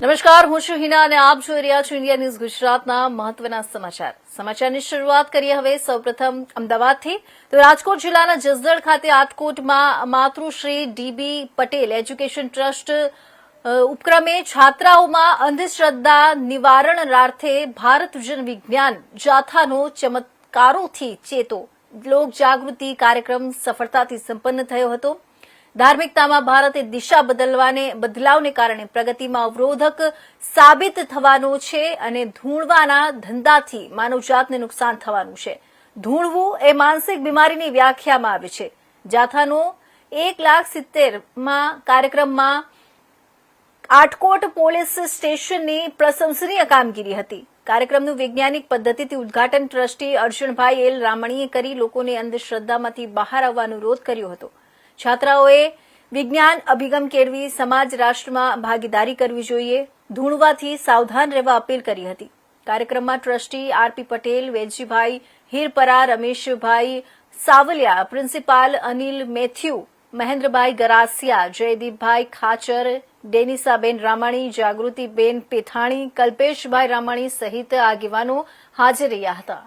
નમસ્કાર, હું છું હિના અને આપ જોઈ રહ્યા છો ઇન્ડિયા ન્યૂઝ ગુજરાતના મહત્વના સમાચાર. સમાચારની શરૂઆત કરીએ હવે સૌપ્રથમ અમદાવાદથી. તો રાજકોટ જિલ્લાના જસદણ ખાતે આટકોટમાં માતૃશ્રી ડીબી પટેલ એજ્યુકેશન ટ્રસ્ટ ઉપક્રમે છાત્રાઓમાં અંધશ્રદ્ધા નિવારણાર્થે ભારત જન વિજ્ઞાન જાથાનો ચમત્કારોથી ચેતો લોક જાગૃતિ કાર્યક્રમ સફળતાથી સંપન્ન થયો હતો. ધાર્મિકતામાં ભારતે દિશા બદલાવને કારણે પ્રગતિમાં અવરોધક સાબિત થવાનો છે અને ધૂણવાના ધંધાથી માનવજાતને નુકસાન થવાનું છે. ધૂણવું એ માનસિક બીમારીની વ્યાખ્યામાં આવે છે. જાથાનો 1,70,000 કાર્યક્રમમાં આટકોટ પોલીસ સ્ટેશનની પ્રશંસનીય કામગીરી હતી. કાર્યક્રમનું વૈજ્ઞાનિક પદ્ધતિથી ઉદઘાટન ટ્રસ્ટી અર્જુનભાઈ એલ રામણીએ કરી લોકોને અંધશ્રદ્ધામાંથી બહાર આવવા અનુરોધ કર્યો હતો. છાત્રાઓએ વિજ્ઞાન અભિગમ કેળવી સમાજ રાષ્ટ્રમાં ભાગીદારી કરવી જોઈએ, ધૂણવાથી સાવધાન રહેવા અપીલ કરી હતી. કાર્યક્રમમાં ટ્રસ્ટી આરપી પટેલ, વેજીભાઈ હીરપરા, રમેશભાઈ સાવલિયા, પ્રિન્સિપાલ અનિલ મેથ્યુ, મહેન્દ્રભાઈ ગરાસિયા, જયદીપભાઈ ખાચર, ડેનિસાબેન રામાણી, જાગૃતિબેન પેથાણી, કલ્પેશભાઈ રામાણી સહિત આગેવાનો હાજર રહ્યા હતા.